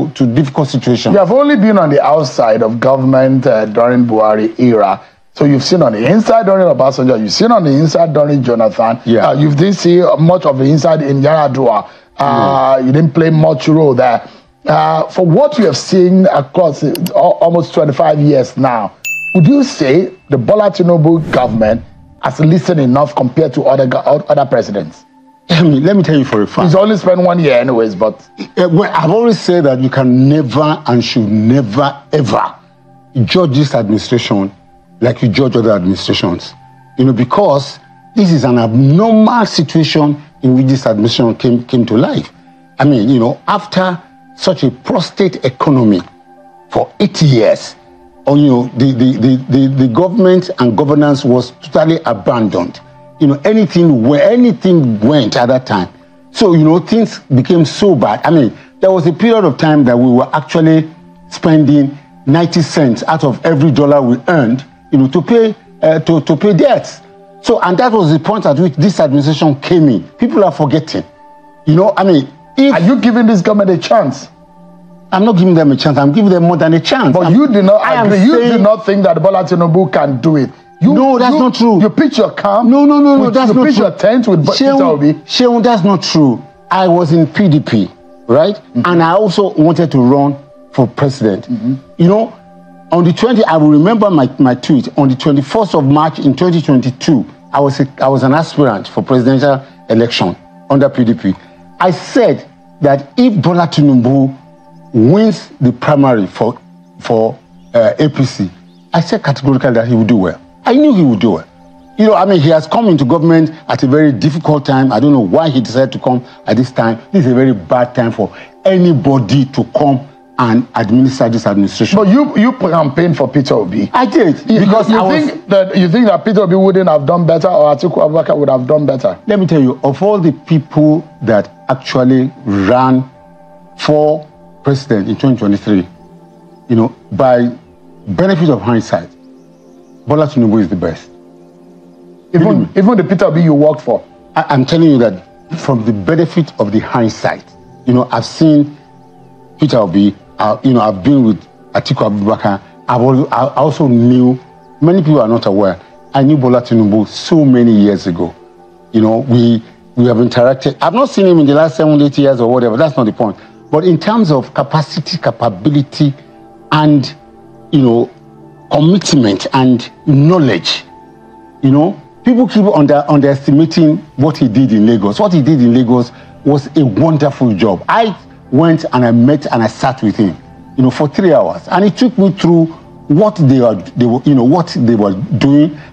to difficult situations. You have only been on the outside of government during Buhari era. So you've seen on the inside during Obasanjo, you've seen on the inside during Jonathan. Yeah. You didn't see much of the inside in Yaradua. You didn't play much role there. For what you have seen across almost 25 years now, would you say the Bola Tinubu government has listened enough compared to other presidents? Let me tell you for a fact. He's only spent 1 year anyways, but... I've always said that you can never and should never, ever judge this administration like you judge other administrations. Because this is an abnormal situation in which this administration came to life. After such a prostate economy for 8 years, the government and governance was totally abandoned. Anything went at that time. So, things became so bad. There was a period of time that we were actually spending 90 cents out of every dollar we earned, to pay debts. So, and that was the point at which this administration came in. People are forgetting. Are you giving this government a chance? I'm not giving them a chance. I'm giving them more than a chance. But you did not agree. You did not think that Bola Tinubu can do it. No, that's not true. You pitch your camp. No, that's not true. You pitch your tent with Peter Obi. Sheon, that's not true. I was in PDP, right? And I also wanted to run for president. On the 20th, I will remember my tweet. On the 21st of March in 2022, I was an aspirant for presidential election under PDP. I said that if Bola Tinubu wins the primary for APC, I said categorically that he would do well. I knew he would do well. He has come into government at a very difficult time. I don't know why he decided to come at this time. This is a very bad time for anybody to come and administer this administration. But you campaigned for Peter Obi. I did. Because you think that Peter Obi wouldn't have done better, or Atiku Abubakar would have done better? Let me tell you, of all the people that actually ran for president in 2023, by benefit of hindsight, Bola Tinubu is the best. Even the Peter Obi you worked for? I'm telling you that from the benefit of the hindsight, I've seen Peter Obi, I've been with Atiku Abubakar. I also knew, many people are not aware, I knew Bola Tinubu so many years ago. We have interacted. I've not seen him in the last 7-8 years or whatever, that's not the point. But in terms of capacity, capability, and, commitment and knowledge, people keep underestimating what he did in Lagos. What he did in Lagos was a wonderful job. I went and I met and I sat with him, for 3 hours, and he took me through what they were doing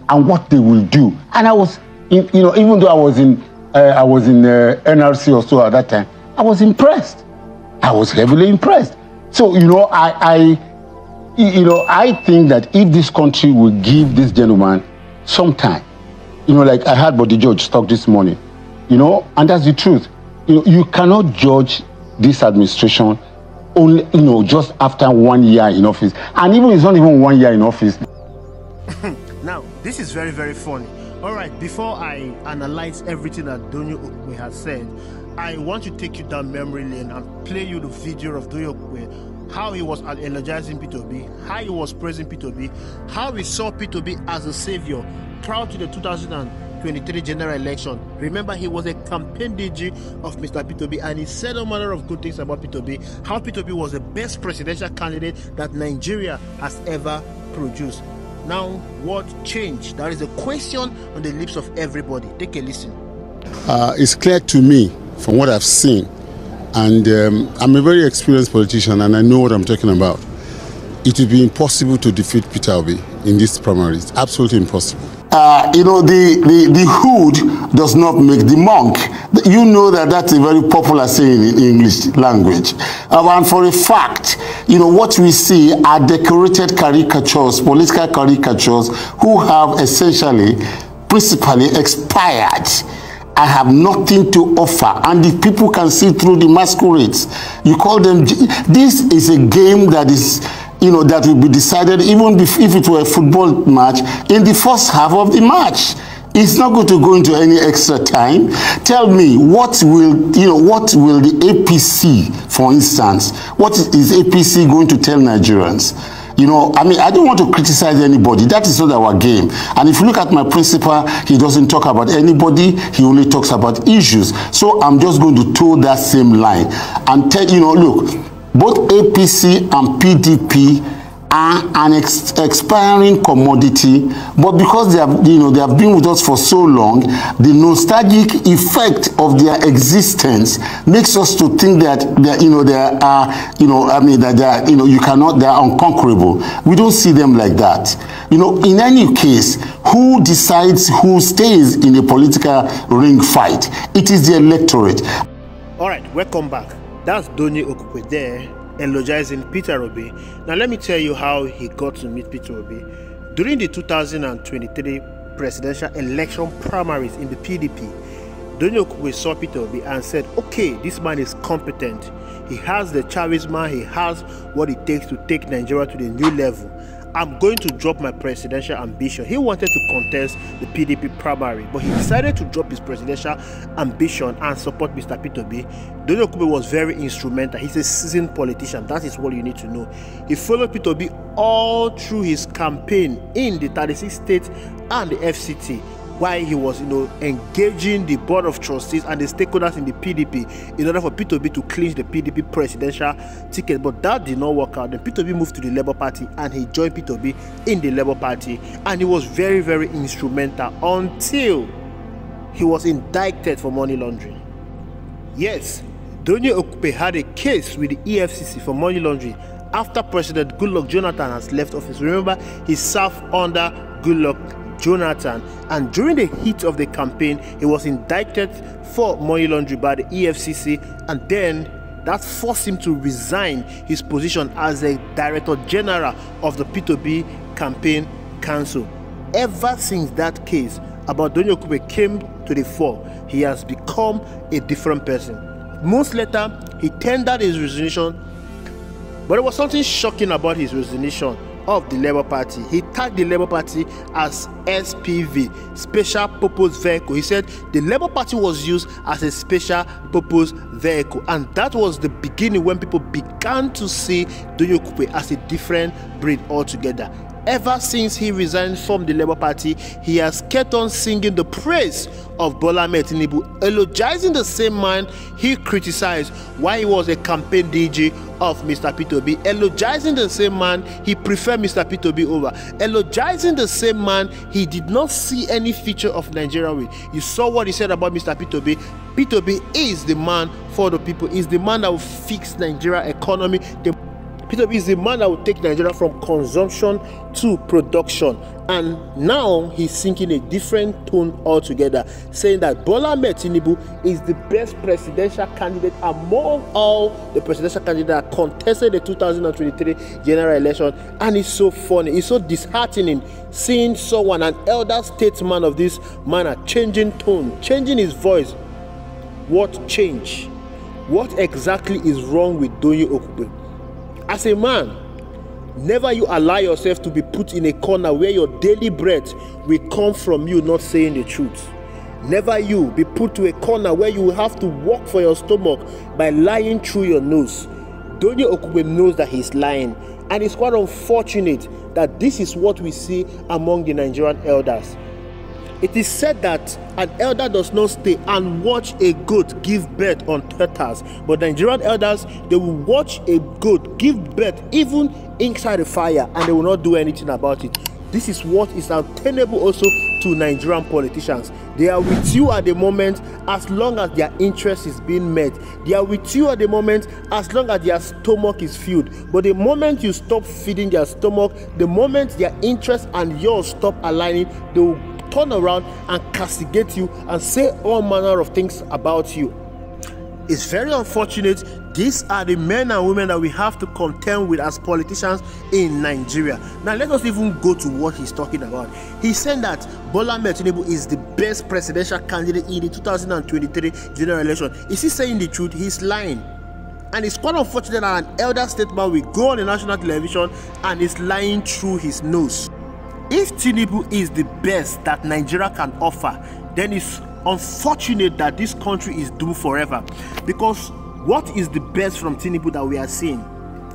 and what they will do. And I was, even though I was in NRC or so at that time, I was impressed. I was heavily impressed. So I think that if this country will give this gentleman some time, like I heard Body George talk this morning, and that's the truth. You cannot judge this administration only, just after 1 year in office. And even it's not even 1 year in office. Now, this is very, very funny. All right, before I analyze everything that Doyin Okupe has said, I want to take you down memory lane and play you the video of Doyin Okupe, how he was energizing Peter Obi, how he was praising Peter Obi, how he saw Peter Obi as a savior prior to the 2023 general election. Remember, he was a campaign DG of Mr. Peter Obi, and he said all manner of good things about Peter Obi, how Peter Obi was the best presidential candidate that Nigeria has ever produced. Now, what changed? That is the question on the lips of everybody. Take a listen. It's clear to me from what I've seen, and I'm a very experienced politician and I know what I'm talking about. It will be impossible to defeat Peter Obi in this primary. It's absolutely impossible. The hood does not make the monk. You know that's a very popular saying in English language. And for a fact, what we see are decorated caricatures, political caricatures, who have essentially, principally expired. I have nothing to offer, and the people can see through the masquerades. You call them. This is a game that is, that will be decided even if it were a football match in the first half of the match. It's not going to go into any extra time. Tell me, what will the APC, for instance, what is APC going to tell Nigerians? You know, I mean, I don't want to criticize anybody. That is not our game. And if you look at my principal, he doesn't talk about anybody. He only talks about issues. So I'm just going to toe that same line and tell, you know, look, both APC and PDP are an expiring commodity, but because they have been with us for so long, the nostalgic effect of their existence makes us to think that they are unconquerable. We don't see them like that. You know, in any case, who decides who stays in a political ring fight? It is the electorate. All right, welcome back. That's Doyin Okupe there, eulogizing Peter Obi. Now let me tell you how he got to meet Peter Obi. During the 2023 presidential election primaries in the PDP, Doyin Okupe saw Peter Obi and said, okay, this man is competent. He has the charisma, he has what it takes to take Nigeria to the new level. I'm going to drop my presidential ambition. He wanted to contest the PDP primary, but he decided to drop his presidential ambition and support Mr. Peter Obi. Doyin Okupe was very instrumental. He's a seasoned politician. That is what you need to know. He followed Peter Obi all through his campaign in the 36 states and the FCT, while he was, engaging the board of trustees and the stakeholders in the PDP in order for Peter Obi to clinch the PDP presidential ticket. But that did not work out. Then Peter Obi moved to the Labour Party and he joined Peter Obi in the Labour Party. And he was very, very instrumental until he was indicted for money laundering. Yes, Doyin Okupe had a case with the EFCC for money laundering after President Goodluck Jonathan has left office. Remember, he served under Goodluck Jonathan, and during the heat of the campaign, he was indicted for money laundering by the EFCC, and then that forced him to resign his position as a Director General of the Peter Obi Campaign Council. Ever since that case about Doyin Okupe came to the fore, he has become a different person. Months later, he tendered his resignation, but there was something shocking about his resignation of the Labour Party. He tagged the Labour Party as SPV, Special Purpose Vehicle. He said the Labour Party was used as a special purpose vehicle, and that was the beginning when people began to see Doyin Okupe as a different breed altogether. Ever since he resigned from the Labour Party, he has kept on singing the praise of Bola Ahmed Tinubu, eulogizing the same man he criticized while he was a campaign DG of Mr. Peter Obi, eulogizing the same man he preferred Mr. Peter Obi over, eulogizing the same man he did not see any feature of Nigeria with. You saw what he said about Mr. Peter Obi. Peter Obi is the man for the people, is the man that will fix Nigeria economy. Peter Obi is the man that will take Nigeria from consumption to production. And now he's singing a different tone altogether, saying that Bola Ahmed Tinubu is the best presidential candidate among all the presidential candidates that contested the 2023 general election. And it's so funny, it's so disheartening seeing someone, an elder statesman of this manner, changing tone, changing his voice. What change? What exactly is wrong with Doyin Okupe? As a man, never you allow yourself to be put in a corner where your daily bread will come from you not saying the truth. Never you be put to a corner where you will have to work for your stomach by lying through your nose. Doyin Okupe knows that he's lying, and it's quite unfortunate that this is what we see among the Nigerian elders. It is said that an elder does not stay and watch a goat give birth on turtles, but Nigerian elders, they will watch a goat give birth even inside the fire and they will not do anything about it. This is what is untenable also to Nigerian politicians. They are with you at the moment as long as their interest is being met. They are with you at the moment as long as their stomach is filled. But the moment you stop feeding their stomach, the moment their interest and yours stop aligning, they will turn around and castigate you and say all manner of things about you. It's very unfortunate. These are the men and women that we have to contend with as politicians in Nigeria. Now let us even go to what he's talking about. He's saying that Bola Ahmed Tinubu is the best presidential candidate in the 2023 general election. Is he saying the truth? He's lying. And it's quite unfortunate that an elder statesman will go on the national television and is lying through his nose. If Tinubu is the best that Nigeria can offer, then it's unfortunate that this country is doomed forever. Because what is the best from Tinubu that we are seeing?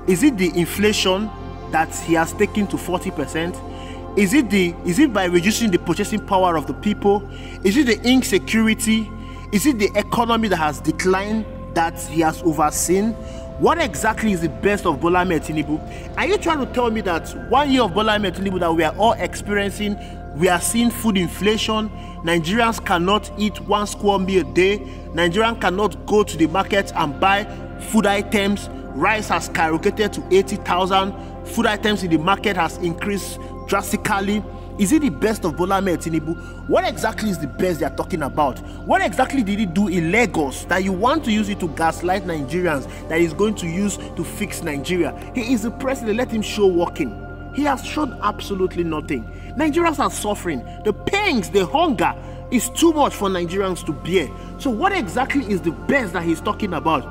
Is it the inflation that he has taken to 40%? Is it by reducing the purchasing power of the people? Is it the insecurity? Is it the economy that has declined that he has overseen? What exactly is the best of Bola Ahmed Tinubu? Are you trying to tell me that 1 year of Bola Ahmed Tinubu that we are all experiencing, we are seeing food inflation, Nigerians cannot eat 1 square meal a day, Nigerians cannot go to the market and buy food items, rice has skyrocketed to 80,000, food items in the market has increased drastically? Is it the best of Bola Ahmed Tinubu? What exactly is the best they are talking about? What exactly did he do in Lagos that you want to use it to gaslight Nigerians, that he's going to use to fix Nigeria? He is the president, let him show working. He has shown absolutely nothing. Nigerians are suffering. The pains, the hunger is too much for Nigerians to bear. So what exactly is the best that he's talking about?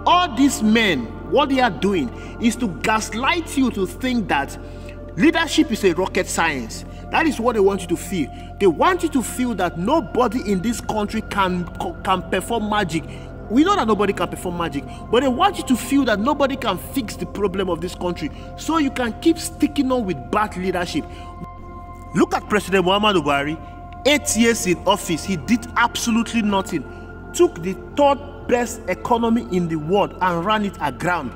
All these men, what they are doing is to gaslight you to think that leadership is a rocket science. That is what they want you to feel. They want you to feel that nobody in this country can perform magic. We know that nobody can perform magic, but they want you to feel that nobody can fix the problem of this country, so you can keep sticking on with bad leadership. Look at President Muhammadu Buhari. 8 years in office, he did absolutely nothing. Took the 3rd best economy in the world and ran it aground.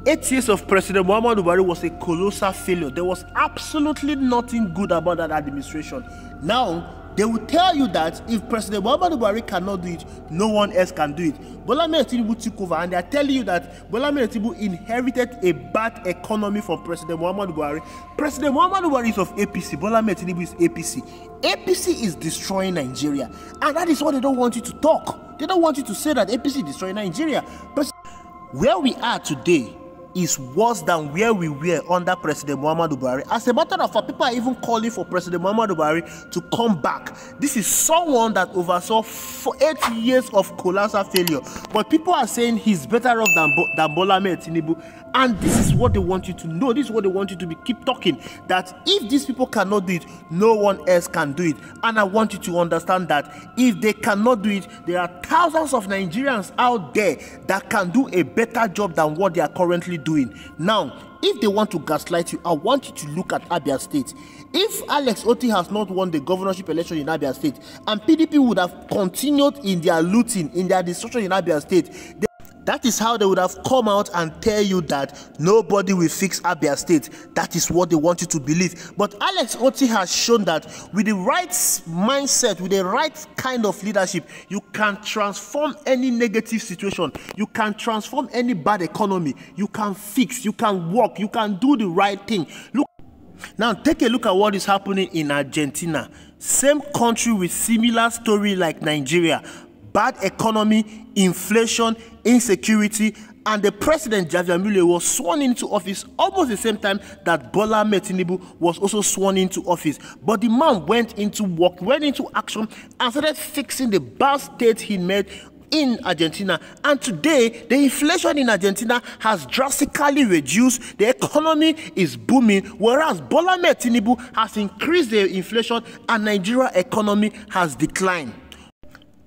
8 years of President Muhammadu Buhari was a colossal failure. There was absolutely nothing good about that administration. Now, they will tell you that if President Muhammadu Buhari cannot do it, no one else can do it. Bola Ahmed Tinubu took over, and they are telling you that Bola Ahmed Tinubu inherited a bad economy from President Muhammadu Buhari. President Muhammadu Buhari is of APC. Bola Ahmed Tinubu is APC. APC is destroying Nigeria, and that is what they don't want you to talk. They don't want you to say that APC is destroying Nigeria. But where we are today is worse than where we were under President Muhammadu Buhari. As a matter of fact, people are even calling for President Muhammadu Buhari to come back. This is someone that oversaw 8 years of colossal failure. But people are saying he's better off than Bola Ahmed Tinubu. And this is what they want you to know. This is what they want you to keep talking. That if these people cannot do it, no one else can do it. And I want you to understand that if they cannot do it, there are thousands of Nigerians out there that can do a better job than what they are currently doing. Now, if they want to gaslight you, I want you to look at Abia State. If Alex Oti has not won the governorship election in Abia State, and PDP would have continued in their looting, in their destruction in Abia State, that is how they would have come out and tell you that nobody will fix Abia State. That is what they want you to believe. But Alex Oti has shown that with the right mindset, with the right kind of leadership, you can transform any negative situation. You can transform any bad economy. You can fix, you can work, you can do the right thing. Look. Now take a look at what is happening in Argentina. Same country with similar story like Nigeria. Bad economy, inflation, insecurity, and the president Javier Milei was sworn into office almost the same time that Bola Ahmed Tinubu was also sworn into office. But the man went into work, went into action, and started fixing the bad state he made in Argentina. And today, the inflation in Argentina has drastically reduced. The economy is booming, whereas Bola Ahmed Tinubu has increased the inflation and Nigeria economy has declined.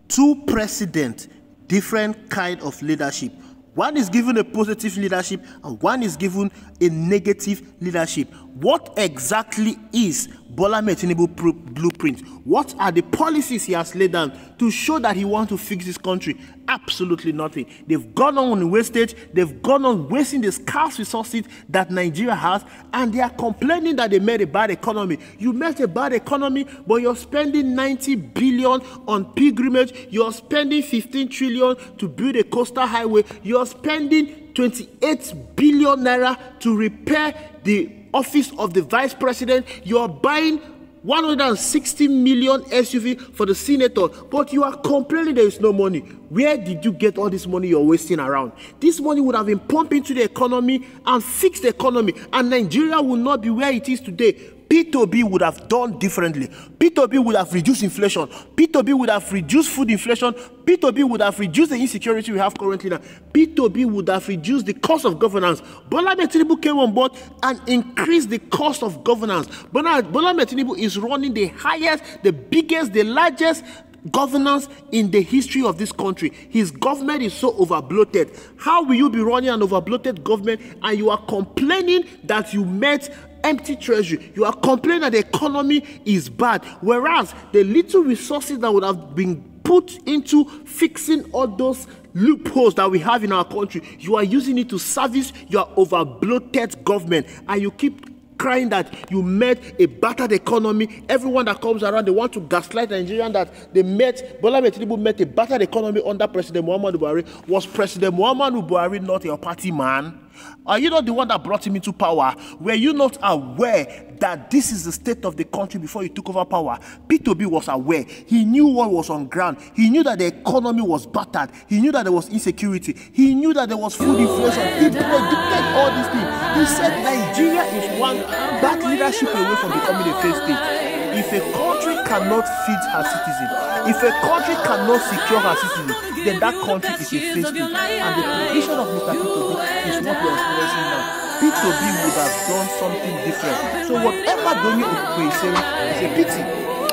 Two presidents, different kind of leadership. One is given a positive leadership and one is given a negative leadership. What exactly is Bola Ahmed Tinubu blueprint? What are the policies he has laid down to show that he wants to fix this country? Absolutely nothing. They've gone on wastage. They've gone on wasting the scarce resources that Nigeria has, and they are complaining that they made a bad economy. You made a bad economy, but you're spending 90 billion on pilgrimage. You're spending 15 trillion to build a coastal highway. You're spending 28 billion naira to repair the office of the vice president. You are buying 160 million SUV for the senator, but you are complaining there is no money. Where did you get all this money you're wasting around? This money would have been pumped into the economy and fixed the economy, and Nigeria will not be where it is today. P2B would have done differently. P2B would have reduced inflation. P2B would have reduced food inflation. P2B would have reduced the insecurity we have currently now. P2B would have reduced the cost of governance. Bola Tinubu came on board and increased the cost of governance. Bola Tinubu is running the highest, the biggest, the largest governance in the history of this country. His government is so over-bloated. How will you be running an over-bloated government and you are complaining that you met empty treasury? You are complaining that the economy is bad, whereas the little resources that would have been put into fixing all those loopholes that we have in our country, you are using it to service your over-bloated government, and you keep crying that you met a battered economy. Everyone that comes around, they want to gaslight Nigerians that they met, Bola Tinubu met a battered economy under President Muhammadu Buhari. Was President Muhammadu Buhari not your party man? Are you not the one that brought him into power? Were you not aware that this is the state of the country before you took over power? P2B was aware. He knew what was on ground. He knew that the economy was battered. He knew that there was insecurity. He knew that there was food inflation. He predicted all these things. He said Nigeria is one bad leadership away from becoming a failed state. If a country cannot feed her citizens, if a country cannot secure her citizens, then that country is a failed state. And the prediction of Mr. P2B is what we are experiencing now. P2B would have done something different. So whatever Doyin Okupe is saying is a pity.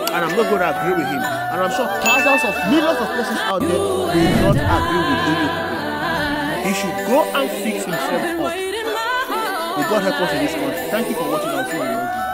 And I'm not going to agree with him. And I'm sure thousands of millions of persons out there will not agree with Doyin Okupe. He should go and fix himself up. May God help us in this country. Thank you for watching. I'll see you in the next video.